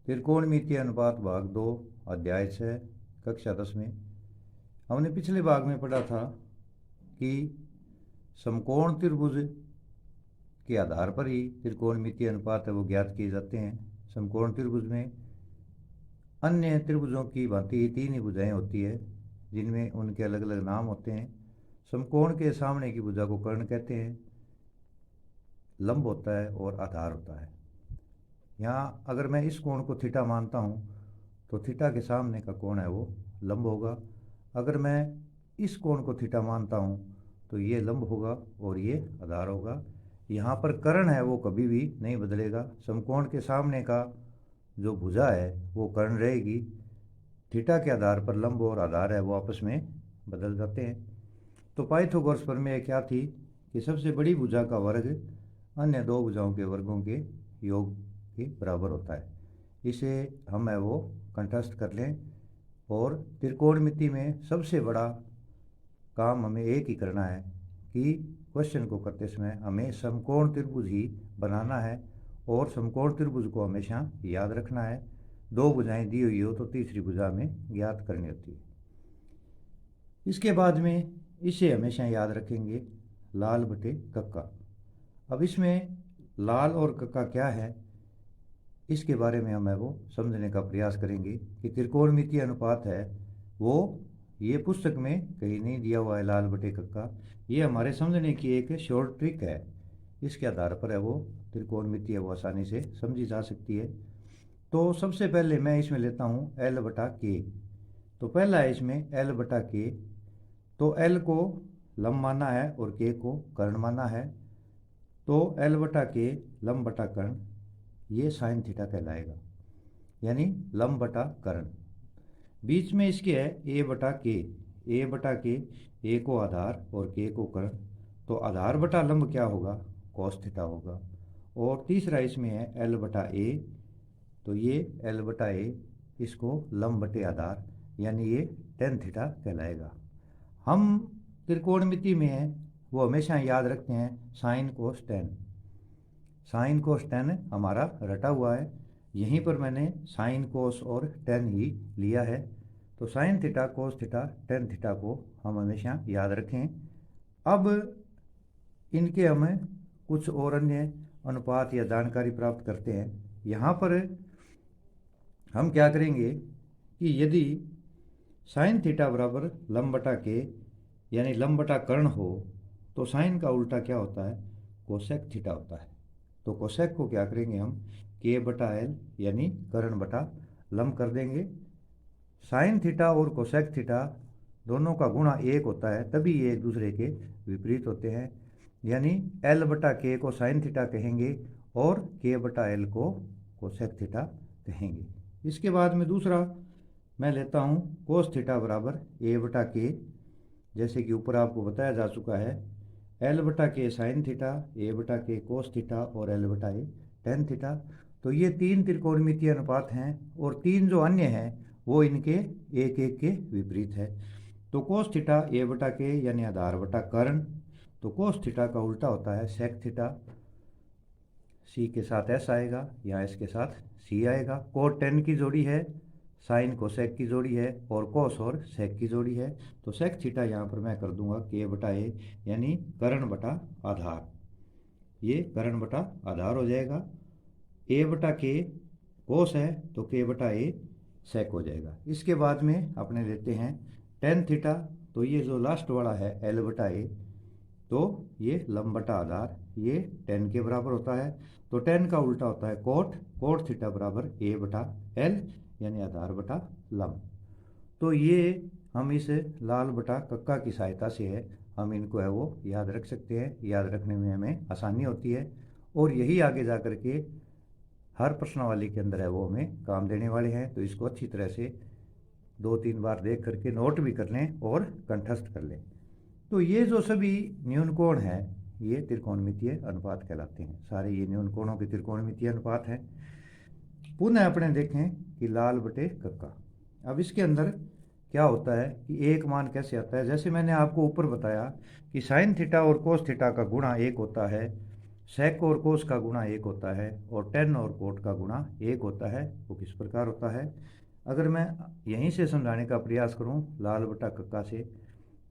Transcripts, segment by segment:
त्रिकोणमितीय अनुपात भाग 2 अध्याय 6 कक्षा 10 में हमने पिछले भाग में पढ़ा था कि समकोण त्रिभुज के आधार पर ही त्रिकोणमितीय अनुपात है वो ज्ञात किए जाते हैं। समकोण त्रिभुज में अन्य त्रिभुजों की भांति ही तीन ही भुजाएं होती है जिनमें उनके अलग अलग नाम होते हैं। समकोण के सामने की भुजा को कर्ण कहते हैं, लंब होता है और आधार होता है। यहाँ अगर मैं इस कोण को थीटा मानता हूँ तो थीटा के सामने का कोण है वो लंब होगा। अगर मैं इस कोण को थीटा मानता हूँ तो ये लंब होगा और ये आधार होगा। यहाँ पर कर्ण है वो कभी भी नहीं बदलेगा। समकोण के सामने का जो भुजा है वो कर्ण रहेगी। थीटा के आधार पर लंब और आधार है वो आपस में बदल जाते हैं। तो पाइथागोरस प्रमेय क्या थी कि सबसे बड़ी भुजा का वर्ग अन्य दो भुजाओं के वर्गों के योग के बराबर होता है। इसे हम है वो कंठस्थ कर लें। और त्रिकोणमिति में सबसे बड़ा काम हमें एक ही करना है कि क्वेश्चन को करते समय हमें समकोण त्रिभुज ही बनाना है और समकोण त्रिभुज को हमेशा याद रखना है। दो भुजाएं दी हुई हो तो तीसरी भुजा में ज्ञात करनी होती है। इसके बाद में इसे हमेशा याद रखेंगे लाल बटे कक्का। अब इसमें लाल और कक्का क्या है इसके बारे में हम है वो समझने का प्रयास करेंगे कि त्रिकोणमितीय अनुपात है वो ये पुस्तक में कहीं नहीं दिया हुआ है लाल बटे कक्का। ये हमारे समझने की एक शॉर्ट ट्रिक है। इसके आधार पर है वो त्रिकोणमितीय वो आसानी से समझी जा सकती है। तो सबसे पहले मैं इसमें लेता हूँ एल बटा के। तो पहला है इसमें एल बटा के। तो एल को लंब माना है और के को कर्ण माना है। तो एल बटा के लंब बटा कर्ण ये साइन थीटा कहलाएगा, यानी लंब बटा कर्ण। बीच में इसके है ए बटा के। ए बटा के, ए को आधार और के को कर्ण। तो आधार बटा लंब क्या होगा, कॉस थीटा होगा। और तीसरा इसमें है एल बटा ए। तो ये एल बटा ए इसको लंब बटे आधार यानी ये टेन थीटा कहलाएगा। हम त्रिकोणमिति में है वो हमेशा याद रखते हैं sign cos tan. Sine cos ten हमारा रटा हुआ है, यहीं पर मैंने साइन कोस और टेन ही लिया है। तो sine theta cos theta tan theta को हम हमेशा याद रखें। अब इनके हमें कुछ और अन्य अनुपात या जानकारी प्राप्त करते हैं। यहाँ पर हम क्या करेंगे कि यदि साइन थीटा बराबर लंब बटा के यानी लंब बटा कर्ण हो तो साइन का उल्टा क्या होता है, कोसेक थीटा होता है। तो कोसेक को क्या करेंगे हम के बटा एल यानी कर्ण बटा लंब कर देंगे। साइन थीटा और कोसेक थीटा दोनों का गुणा एक होता है तभी ये एक दूसरे के विपरीत होते हैं। यानी एल बटा के को साइन थीटा कहेंगे और के बटा एल को कोसेक थीटा कहेंगे। इसके बाद में दूसरा मैं लेता हूँ कोस थीटा बराबर ए बटा के। जैसे कि ऊपर आपको बताया जा चुका है एल बटा के साइन थीटा, ए बटा के कोस थीटा और एल बटा ए टेन थीटा। तो ये तीन त्रिकोणमितीय अनुपात हैं और तीन जो अन्य हैं वो इनके एक एक के विपरीत है। तो कोस थीटा ए बटा के यानी आधार बटा कर्ण। तो कोस थीटा का उल्टा होता है सेक थीटा। सी के साथ एस आएगा, यहाँ एस के साथ सी आएगा। कोट टेन की जोड़ी है, साइन कोसेक की जोड़ी है और कोस और सेक की जोड़ी है। तो सेक थीटा यहाँ पर मैं कर दूंगा के बटा ए यानी कर्ण बटा आधार। ये कर्ण बटा आधार हो जाएगा। ए बटा के कोस है तो के बटा ए सेक हो जाएगा। इसके बाद में अपने लेते हैं टेन थीटा। तो ये जो लास्ट वाला है एल बटा ए तो ये लंब बटा आधार ये टेन के बराबर होता है। तो टेन का उल्टा होता है कोट। कोट थीटा बराबर ए बटा एल यानी आधार बटा लंब। तो ये हम इस लाल बटा कक्का की सहायता से है हम इनको है वो याद रख सकते हैं। याद रखने में हमें आसानी होती है और यही आगे जा कर के हर प्रश्नावली के अंदर है वो हमें काम देने वाले हैं। तो इसको अच्छी तरह से 2-3 बार देख करके नोट भी कर लें और कंठस्थ कर लें। तो ये जो सभी न्यून कोण हैं ये त्रिकोणमितीय अनुपात कहलाते हैं। सारे ये न्यून कोणों के त्रिकोणमितीय अनुपात हैं। पुनः अपने देखें कि लाल बटे कक्का। अब इसके अंदर क्या होता है कि एक मान कैसे आता है। जैसे मैंने आपको ऊपर बताया कि साइन थीटा और कोस थीटा का गुणा एक होता है। सेक और कोस का गुणा 1 होता है और टेन और कोट का गुणा 1 होता है, वो किस प्रकार होता है। अगर मैं यहीं से समझाने का प्रयास करूं लाल बटा कक्का से,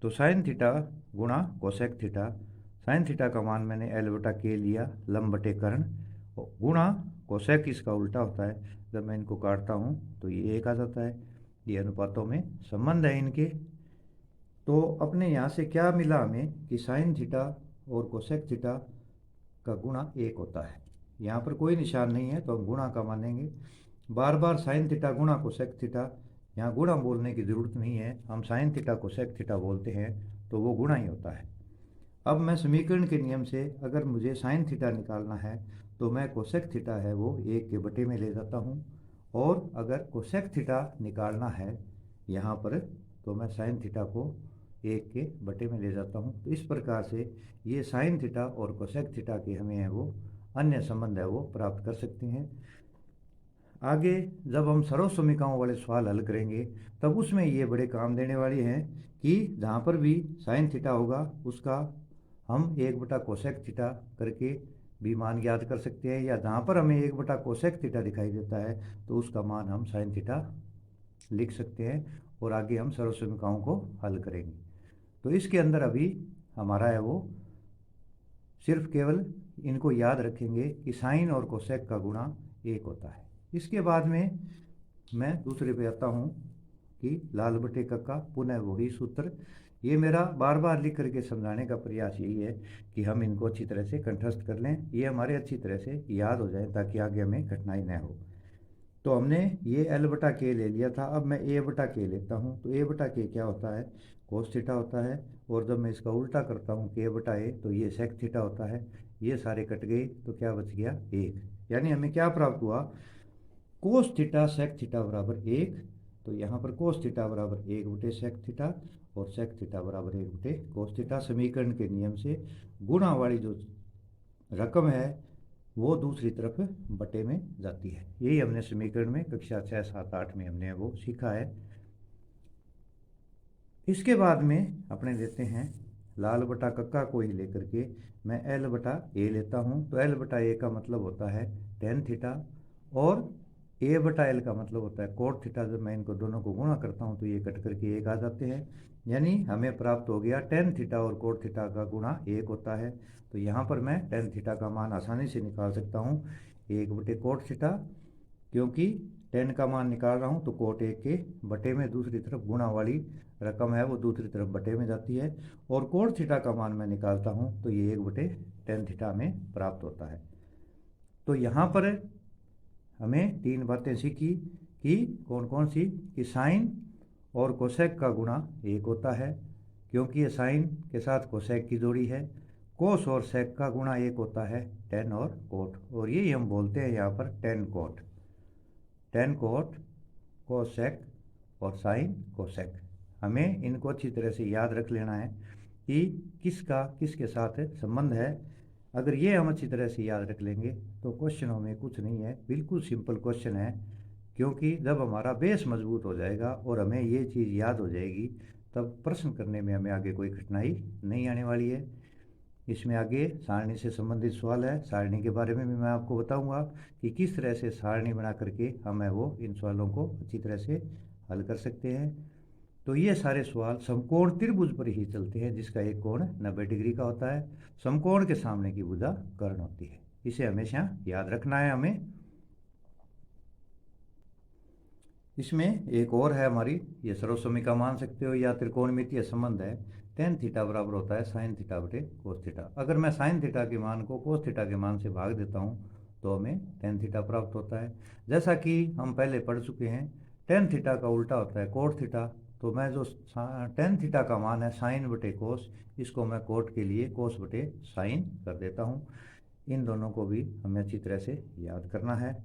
तो साइन थीटा गुणा कोसेक थीटा, साइन थीटा का मान मैंने एल बटा के लिया लंब बटे कर्ण, गुणा कोसेक इसका उल्टा होता है, जब मैं इनको काटता हूँ तो ये 1 आ जाता है। ये अनुपातों में संबंध है इनके। तो अपने यहाँ से क्या मिला हमें कि साइन थीटा और कोसेक थीटा का गुणा 1 होता है। यहाँ पर कोई निशान नहीं है तो हम गुणा का मानेंगे। बार बार साइन थीटा गुणा कोसेक थीटा, यहाँ गुणा बोलने की ज़रूरत नहीं है, हम साइन थीटा कोसेक थीटा बोलते हैं तो वो गुणा ही होता है। अब मैं समीकरण के नियम से अगर मुझे साइन थीटा निकालना है तो मैं कोसेक थीटा है वो 1 के बटे में ले जाता हूँ, और अगर कोसेक थीटा निकालना है यहाँ पर तो मैं साइन थीटा को 1 के बटे में ले जाता हूँ। तो इस प्रकार से ये साइन थीटा और कोसेक थीटा के हमें है वो अन्य संबंध है वो प्राप्त कर सकते हैं। आगे जब हम सर्व समीकरणों वाले सवाल हल करेंगे तब उसमें ये बड़े काम देने वाले हैं कि जहाँ पर भी साइन थीटा होगा उसका हम 1 बटा कोसेक थीटा करके भी मान ज्ञात कर सकते हैं, या जहाँ पर हमें 1 बटा कोसेक थीटा दिखाई देता है तो उसका मान हम साइन थीटा लिख सकते हैं, और आगे हम सर्व समीकरणों को हल करेंगे। तो इसके अंदर अभी हमारा है वो सिर्फ केवल इनको याद रखेंगे कि साइन और कोसेक का गुणा 1 होता है। इसके बाद में मैं दूसरे पे आता हूँ कि लाल बटे कक्का, पुनः वही सूत्र। ये मेरा बार बार लिख करके समझाने का प्रयास यही है कि हम इनको अच्छी तरह से कंठस्थ कर लें, ये हमारे अच्छी तरह से याद हो जाए ताकि आगे हमें कठिनाई न हो। तो हमने ये एल बटा के ले लिया था, अब मैं ए बटा के लेता हूँ। तो ए बटा के क्या होता है, कोस थीटा होता है, और जब मैं इसका उल्टा करता हूँ के बटा ए तो ये सेक थीटा होता है। ये सारे कट गए तो क्या बच गया 1, यानी हमें क्या प्राप्त हुआ, कोस थीटा सेक थीटा बराबर 1। तो यहाँ पर कोस थीटा बराबर 1 बटे सेक थीटा और सेक थीटा बराबर 1 बटे कोस थीटा। समीकरण के नियम से गुणा वाली जो रकम है वो दूसरी तरफ बटे में जाती है। यही हमने समीकरण में कक्षा 6, 7, 8 में हमने वो सीखा है। इसके बाद में अपने लेते हैं लाल बटा कक्का को ही लेकर के मैं एल बटा ए लेता हूँ। तो एल बटा ए का मतलब होता है टेन थीटा, और ए बटा एल का मतलब होता है कोट थीटा। जब मैं इनको दोनों को गुणा करता हूँ तो ये कट करके 1 आ जाते हैं, यानी हमें प्राप्त हो गया टेन थीटा और कोट थीटा का गुणा 1 होता है। तो यहाँ पर मैं टेन थीटा का मान आसानी से निकाल सकता हूँ 1 बटे कोट थीटा, क्योंकि टेन का मान निकाल रहा हूँ तो कोट 1 के बटे में दूसरी तरफ गुणा वाली रकम है वो दूसरी तरफ बटे में जाती है, और कोट थीटा का मान मैं निकालता हूँ तो ये 1 बटे टेन थीटा में प्राप्त होता है। तो यहाँ पर हमें 3 बातें सीखी कि कौन कौन सी, कि साइन और कोसेक का गुणा 1 होता है क्योंकि ये साइन के साथ कोसेक की जोड़ी है। कोस और सेक का गुणा 1 होता है टेन और कोट, और यही हम बोलते हैं यहाँ पर ten coat. Ten coat, cosec और साइन कोसेक, हमें इनको अच्छी तरह से याद रख लेना है कि किसका किसके साथ संबंध है। अगर ये हम अच्छी तरह से याद रख लेंगे तो क्वेश्चनों में कुछ नहीं है, बिल्कुल सिंपल क्वेश्चन है। क्योंकि जब हमारा बेस मजबूत हो जाएगा और हमें ये चीज़ याद हो जाएगी तब प्रश्न करने में हमें आगे कोई कठिनाई नहीं आने वाली है। इसमें आगे सारणी से संबंधित सवाल है, सारणी के बारे में भी मैं आपको बताऊंगा कि किस तरह से सारणी बना करके हम है वो इन सवालों को अच्छी तरह से हल कर सकते हैं। तो ये सारे सवाल समकोण त्रिभुज पर ही चलते हैं जिसका एक कोण 90 डिग्री का होता है। समकोण के सामने की भुजा कर्ण होती है, इसे हमेशा याद रखना है हमें। इसमें एक और है हमारी, ये सर्वसमीका मान सकते हो या त्रिकोणमितीय संबंध है, टेन थीटा बराबर होता है साइन थीटा बटे कोस थीटा। अगर मैं साइन थीटा के मान को कोस थीटा के मान से भाग देता हूँ तो हमें टेन थीटा प्राप्त होता है। जैसा कि हम पहले पढ़ चुके हैं टेन थीटा का उल्टा होता है कोट थीटा। तो मैं जो टेन थीटा का मान है साइन बटे कोस, इसको मैं कोट के लिए कोस बटे साइन कर देता हूँ। इन दोनों को भी हमें अच्छी तरह से याद करना है।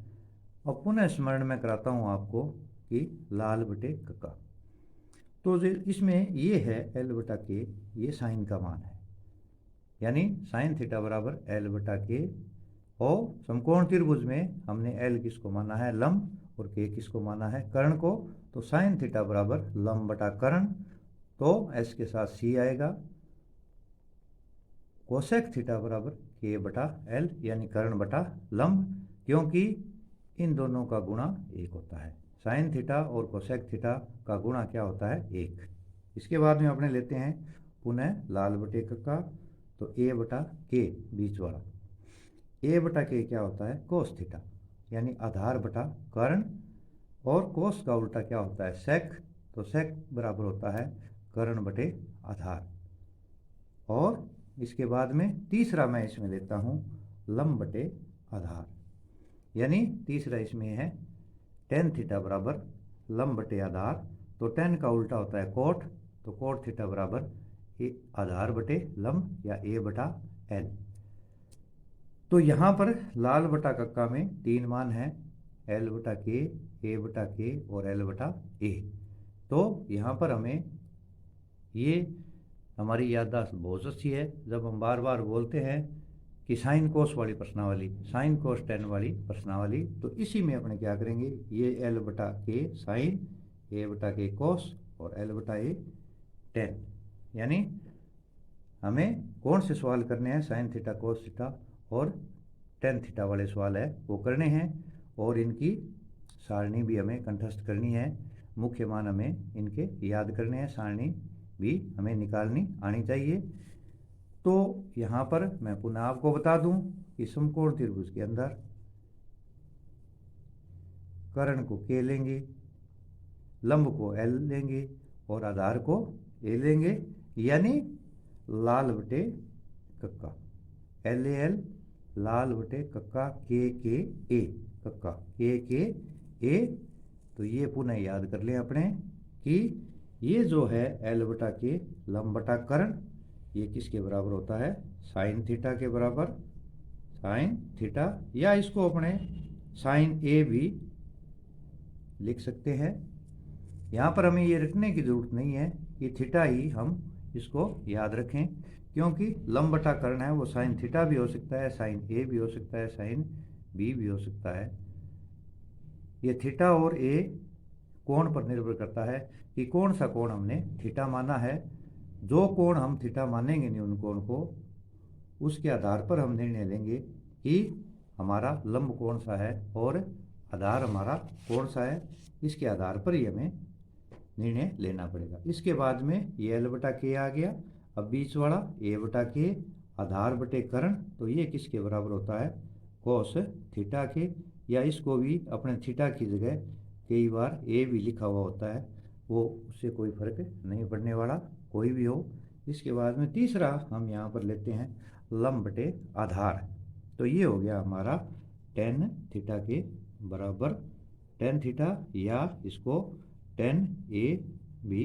और पुनः स्मरण में कराता हूँ आपको कि लाल बटे कक्का, तो इसमें ये है एल बटा के, ये साइन का मान है, यानी साइन थीटा बराबर एल बटा के। और समकोण त्रिभुज में हमने एल किसको माना है लंब और के किसको माना है कर्ण को। तो साइन थीटा बराबर लंब बटा कर्ण, तो एस के साथ सी आएगा। कोसेक थीटा बराबर के बटा एल, यानी कर्ण बटा लंब, क्योंकि इन दोनों का गुणा 1 होता है। साइन थीटा और कोसेक थीटा का गुणा क्या होता है? 1। इसके बाद में अपने लेते हैं पुनः लाल बटे का, तो ए बटा के बीच वाला, ए बटा के क्या होता है? कोस थीटा, यानी आधार बटा कर्ण, और कोस का उल्टा क्या होता है? सेक, तो सेक बराबर होता है कर्ण बटे आधार। और इसके बाद में तीसरा मैं इसमें लेता हूँ लंब बटे आधार, यानी तीसरा इसमें है टेन थीटा बराबर लंब बटे आधार, तो टेन का उल्टा होता है कोट, तो कोट थीटा बराबर आधार बटे लंब या ए बटा एल। तो यहाँ पर लाल बटा कक्का में 3 मान हैं, एल बटा के, ए बटा के और एल बटा ए। तो यहाँ पर हमें ये हमारी याददाश्त बहुत अच्छी है, जब हम बार बार बोलते हैं कि साइन कोस वाली प्रश्नावली, साइन कोस टेन वाली प्रश्नावली, तो इसी में अपने क्या करेंगे, ये एल बटा के साइन, ए बटा के कोस और एल बटा ए टेन, यानी हमें कौन से सवाल करने हैं? साइन थीटा कोस थीटा और टेन थीटा वाले सवाल है वो करने हैं, और इनकी सारणी भी हमें कंठस्थ करनी है, मुख्य मान हमें इनके याद करने हैं, सारणी भी हमें निकालनी आनी चाहिए। तो यहाँ पर मैं पुनः आपको बता दूं कि समकोण त्रिभुज के अंदर कर्ण को के लेंगे, लंब को एल लेंगे और आधार को ए लेंगे, यानी लाल बटे कक्का, एल ए एल, लाल बटे कक्का, के ए, कक्का के ए। तो ये पुनः याद कर लें अपने कि ये जो है एल बटा के लंब बटा कर्ण, ये किसके बराबर होता है? साइन थीटा के बराबर, साइन थीटा, या इसको अपने साइन ए भी लिख सकते हैं। यहाँ पर हमें ये रखने की जरूरत नहीं है कि थीटा ही हम इसको याद रखें, क्योंकि लंब बटा कर्ण है वो साइन थीटा भी हो सकता है, साइन ए भी हो सकता है, साइन बी भी हो सकता है। ये थीटा और ए कोण पर निर्भर करता है कि कौन सा कोण हमने थीटा माना है। जो कोण हम थीटा मानेंगे नहीं उन कोण को, उसके आधार पर हम निर्णय लेंगे कि हमारा लंब कौन सा है और आधार हमारा कौन सा है, इसके आधार पर ही हमें निर्णय लेना पड़ेगा। इसके बाद में ये एल बटा के आ गया, अब बीच वाला ए बटा के आधार बटे कर्ण, तो ये किसके बराबर होता है? कोस थीटा के, या इसको भी अपने थीटा की जगह कई बार ए भी लिखा हुआ होता है, वो उससे कोई फर्क नहीं पड़ने वाला, कोई भी हो। इसके बाद में तीसरा हम यहाँ पर लेते हैं लंब बटे आधार, तो ये हो गया हमारा टेन थीटा के बराबर टेन थीटा, या इसको टेन ए भी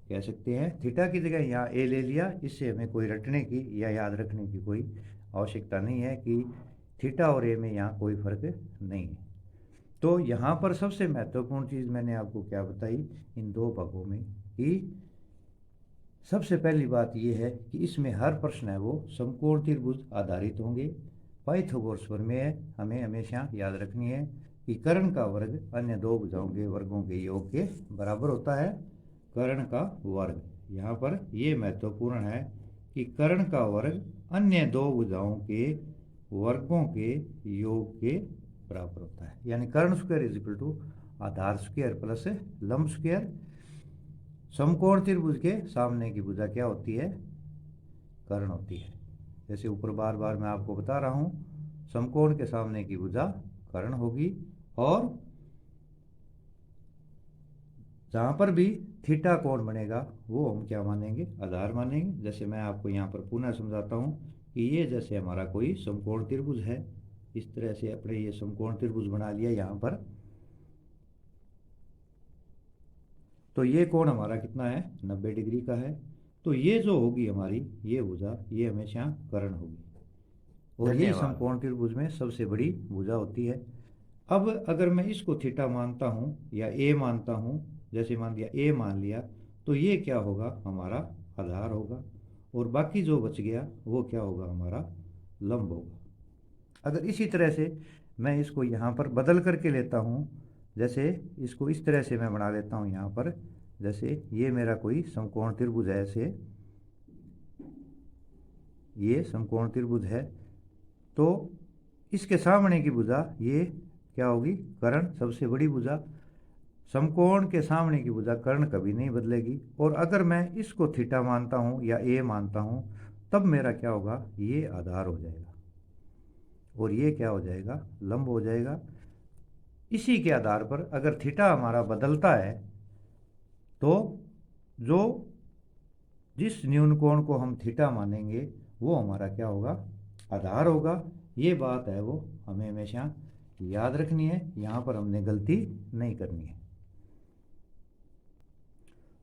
कह सकते हैं। थीटा की जगह यहाँ ए ले लिया, इससे हमें कोई रटने की या याद रखने की कोई आवश्यकता नहीं है कि थीटा और ए में यहाँ कोई फर्क नहीं है। तो यहाँ पर सबसे महत्वपूर्ण चीज़ मैंने आपको क्या बताई इन दो भागों में, कि सबसे पहली बात यह है कि इसमें हर प्रश्न है वो समकोण त्रिभुज आधारित होंगे। पाइथागोरस प्रमेय हमें हमेशा याद रखनी है कि कर्ण का वर्ग अन्य दो भुजाओं के वर्गों के योग के बराबर होता है। कर्ण का वर्ग, यहाँ पर ये महत्वपूर्ण है कि कर्ण का वर्ग अन्य दो भुजाओं के वर्गों के योग के बराबर होता है, यानी कर्ण स्क्वायर इज इक्वल टू आधार स्क्वायर प्लस लंब स्क्वायर। समकोण त्रिभुज के सामने की भुजा क्या होती है? कर्ण होती है। जैसे ऊपर बार बार मैं आपको बता रहा हूँ, समकोण के सामने की भुजा कर्ण होगी, और जहाँ पर भी थीटा कोण बनेगा वो हम क्या मानेंगे? आधार मानेंगे। जैसे मैं आपको यहाँ पर पुनः समझाता हूँ कि ये जैसे हमारा कोई समकोण त्रिभुज है, इस तरह से अपने ये समकोण त्रिभुज बना लिया यहाँ पर, तो ये कोण हमारा कितना है? 90 डिग्री का है। तो ये जो होगी हमारी ये भुजा, ये हमेशा कर्ण होगी, और ये समकोण त्रिभुज में सबसे बड़ी भुजा होती है। अब अगर मैं इसको थीटा मानता हूँ या ए मानता हूँ, जैसे मान लिया ए मान लिया, तो ये क्या होगा? हमारा आधार होगा, और बाकी जो बच गया वो क्या होगा? हमारा लंब होगा। अगर इसी तरह से मैं इसको यहाँ पर बदल करके लेता हूँ, जैसे इसको इस तरह से मैं बना लेता हूँ यहाँ पर, जैसे ये मेरा कोई समकोण त्रिभुज है, ऐसे ये समकोण त्रिभुज है, तो इसके सामने की भुजा ये क्या होगी, कर्ण, सबसे बड़ी भुजा। समकोण के सामने की भुजा कर्ण कभी नहीं बदलेगी। और अगर मैं इसको थीटा मानता हूँ या ए मानता हूँ, तब मेरा क्या होगा, ये आधार हो जाएगा और ये क्या हो जाएगा, लंब हो जाएगा। इसी के आधार पर अगर थीटा हमारा बदलता है तो जो जिस न्यून कोण को हम थीटा मानेंगे वो हमारा क्या होगा, आधार होगा। ये बात है वो हमें हमेशा याद रखनी है, यहाँ पर हमने गलती नहीं करनी है।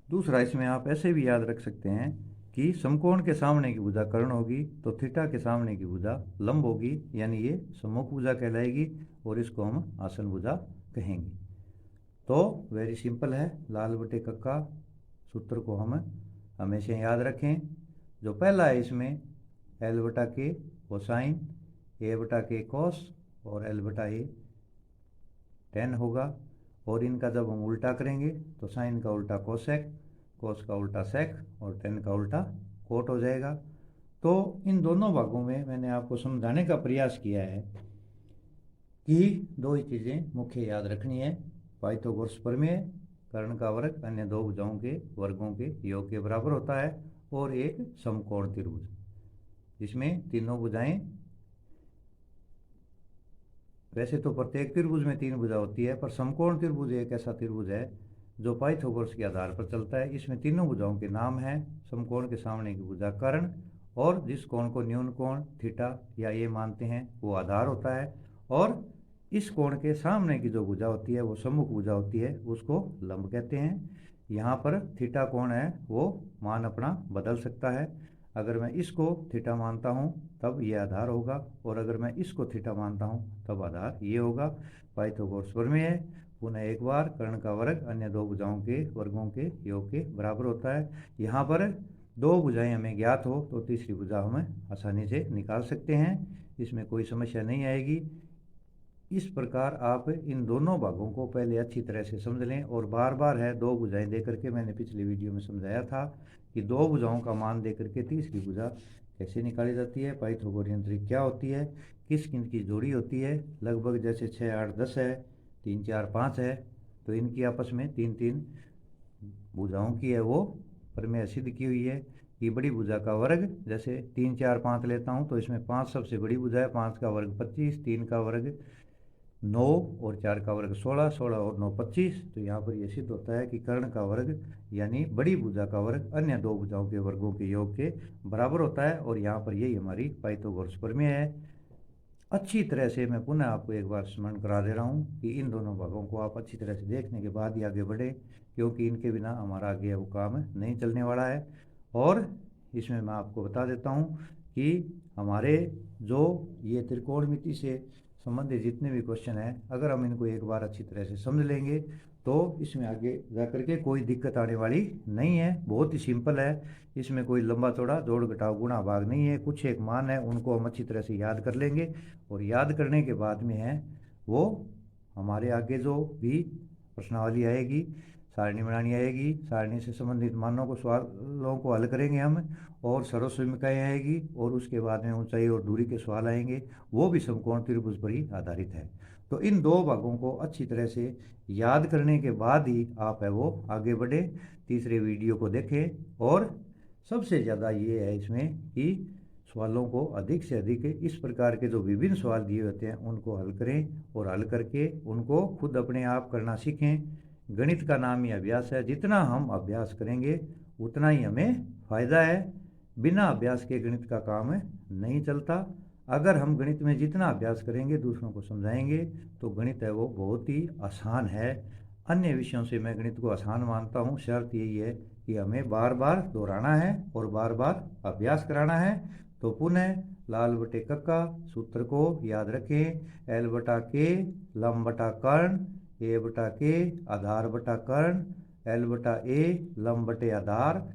दूसरा, इसमें आप ऐसे भी याद रख सकते हैं कि समकोण के सामने की भुजा कर्ण होगी तो थीटा के सामने की भुजा लंब होगी, यानी ये सम्मुख भुजा कहलाएगी और इसको हम आसन भुजा कहेंगे। तो वेरी सिंपल है, लाल बटे कक्का सूत्र को हम हमेशा याद रखें। जो पहला है इसमें एल बटा के कोसाइन, ए बटा के कॉस और एल बटा ए टेन होगा। और इनका जब हम उल्टा करेंगे तो साइन का उल्टा कोसेक, कोस का उल्टा सेक और टेन का उल्टा कोट हो जाएगा। तो इन दोनों भागों में मैंने आपको समझाने का प्रयास किया है कि दो ही चीज़ें मुख्य याद रखनी है, पाइथागोरस प्रमेय, कर्ण का वर्ग अन्य दो भुजाओं के वर्गों के योग के बराबर होता है, और एक समकोण त्रिभुज जिसमें तीनों भुजाएं, वैसे तो प्रत्येक त्रिभुज में तीन भुजा होती है, पर समकोण त्रिभुज एक ऐसा त्रिभुज है जो पाइथागोरस के आधार पर चलता है। इसमें तीनों भुजाओं के नाम हैं, समकोण के सामने की भुजा कर्ण, और जिस कोण को न्यून कोण थीटा या ए मानते हैं वो आधार होता है, और इस कोण के सामने की जो भुजा होती है वो सम्मुख भुजा होती है, उसको लंब कहते हैं। यहाँ पर थीटा कोण है वो मान अपना बदल सकता है, अगर मैं इसको थीटा मानता हूँ तब ये आधार होगा, और अगर मैं इसको थीटा मानता हूँ तब आधार ये होगा। पाइथागोरस प्रमेय है, पुनः एक बार, कर्ण का वर्ग अन्य दो भुजाओं के वर्गों के योग के बराबर होता है। यहाँ पर दो भुजाएं हमें ज्ञात हो तो तीसरी भुजा हमें आसानी से निकाल सकते हैं, इसमें कोई समस्या नहीं आएगी। इस प्रकार आप इन दोनों भागों को पहले अच्छी तरह से समझ लें, और बार बार है दो भुजाएं दे करके, मैंने पिछले वीडियो में समझाया था कि दो भुजाओं का मान दे करके तीसरी भुजा कैसे निकाली जाती है, पाइथागोरियन त्रिक क्या होती है, किस किन की जोड़ी होती है। लगभग जैसे 6, 8, 10 है, 3, 4, 5 है, तो इनकी आपस में 3, 3 भुजाओं की है वो प्रमेय सिद्ध की हुई है कि बड़ी भुजा का वर्ग, जैसे 3, 4, 5 लेता हूँ तो इसमें 5 सबसे बड़ी भुजा है, 5 का वर्ग 25, 3 का वर्ग 9 और 4 का वर्ग 16, 16 और 9 25। तो यहाँ पर यह सिद्ध होता है कि कर्ण का वर्ग यानी बड़ी भुजा का वर्ग अन्य दो भुजाओं के वर्गों के योग के बराबर होता है, और यहाँ पर यही हमारी पाइथागोरस प्रमेय है। अच्छी तरह से मैं पुनः आपको एक बार स्मरण करा दे रहा हूँ कि इन दोनों भागों को आप अच्छी तरह से देखने के बाद ही आगे बढ़े, क्योंकि इनके बिना हमारा आगे वो काम नहीं चलने वाला है। और इसमें मैं आपको बता देता हूँ कि हमारे जो ये त्रिकोणमिति से संबंधित जितने भी क्वेश्चन हैं, अगर हम इनको एक बार अच्छी तरह से समझ लेंगे तो इसमें आगे जा करके कोई दिक्कत आने वाली नहीं है। बहुत ही सिंपल है, इसमें कोई लंबा चौड़ा जोड़ घटाव गुणा भाग नहीं है, कुछ एक मान है उनको हम अच्छी तरह से याद कर लेंगे, और याद करने के बाद में है वो हमारे आगे जो भी प्रश्नावली आएगी, सारणी बनानी आएगी, सारणी से संबंधित मानों को सवालों को हल करेंगे हम, और सर्वसमीकाएँ आएगी, और उसके बाद में ऊंचाई और दूरी के सवाल आएंगे, वो भी समकोण त्रिभुज पर ही आधारित है। तो इन दो भागों को अच्छी तरह से याद करने के बाद ही आप है वो आगे बढ़े, तीसरे वीडियो को देखें। और सबसे ज़्यादा ये है इसमें कि सवालों को अधिक से अधिक इस प्रकार के जो विभिन्न सवाल दिए होते हैं उनको हल करें, और हल करके उनको खुद अपने आप करना सीखें। गणित का नाम ही अभ्यास है, जितना हम अभ्यास करेंगे उतना ही हमें फ़ायदा है। बिना अभ्यास के गणित का काम नहीं चलता। अगर हम गणित में जितना अभ्यास करेंगे, दूसरों को समझाएंगे, तो गणित है वो बहुत ही आसान है। अन्य विषयों से मैं गणित को आसान मानता हूँ, शर्त यही है कि हमें बार बार दोहराना है और बार बार अभ्यास कराना है। तो पुनः लाल बटे कक्का सूत्र को याद रखें, एल बटा के लंब बटा कर्ण, ए बटा के आधार बटा कर्ण, एल बटा ए लंब बटे आधार।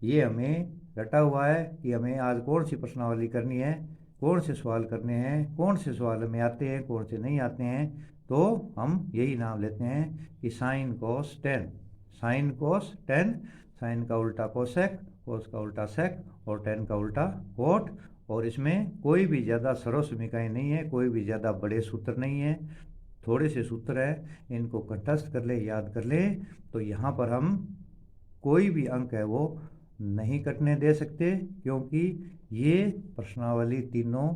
ये हमें रटा हुआ है कि हमें आज कौन सी प्रश्नावली करनी है, कौन से सवाल करने हैं, कौन से सवाल में आते हैं, कौन से नहीं आते हैं। तो हम यही नाम लेते हैं कि sine cos tan, sine cos tan, sine का उल्टा कोसेक, कोस का उल्टा सेक और टेन का उल्टा कोट। और इसमें कोई भी ज़्यादा सरल समीकरण नहीं है, कोई भी ज़्यादा बड़े सूत्र नहीं है, थोड़े से सूत्र है, इनको कंठस्थ कर ले, याद कर ले। तो यहाँ पर हम कोई भी अंक है वो नहीं कटने दे सकते, क्योंकि ये प्रश्नावली तीनों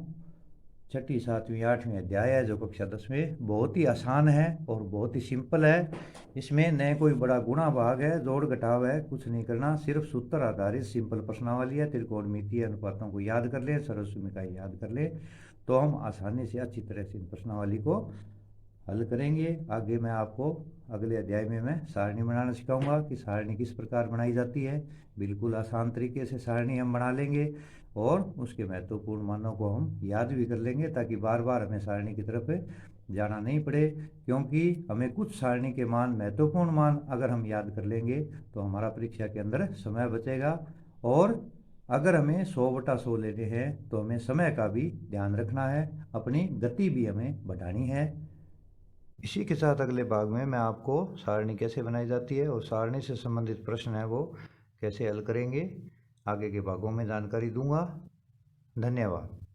छठी, सातवीं, आठवीं अध्याय है जो कक्षा 10 में बहुत ही आसान है और बहुत ही सिंपल है। इसमें न कोई बड़ा गुणा भाग है, जोड़ घटाव है, कुछ नहीं करना, सिर्फ सूत्र आधारित सिंपल प्रश्नावली है। त्रिकोणमितीय अनुपातों को याद कर ले, सरल समीकरण याद कर ले, तो हम आसानी से अच्छी तरह से इन प्रश्नावली को हल करेंगे। आगे मैं आपको अगले अध्याय में मैं सारणी बनाना सिखाऊंगा कि सारणी किस प्रकार बनाई जाती है। बिल्कुल आसान तरीके से सारणी हम बना लेंगे और उसके महत्वपूर्ण मानों को हम याद भी कर लेंगे, ताकि बार बार हमें सारणी की तरफ जाना नहीं पड़े। क्योंकि हमें कुछ सारणी के मान, महत्वपूर्ण मान अगर हम याद कर लेंगे तो हमारा परीक्षा के अंदर समय बचेगा। और अगर हमें 100/100 लेने हैं तो हमें समय का भी ध्यान रखना है, अपनी गति भी हमें बढ़ानी है। इसी के साथ अगले भाग में मैं आपको सारणी कैसे बनाई जाती है और सारणी से संबंधित प्रश्न है वो कैसे हल करेंगे, आगे के भागों में जानकारी दूंगा। धन्यवाद।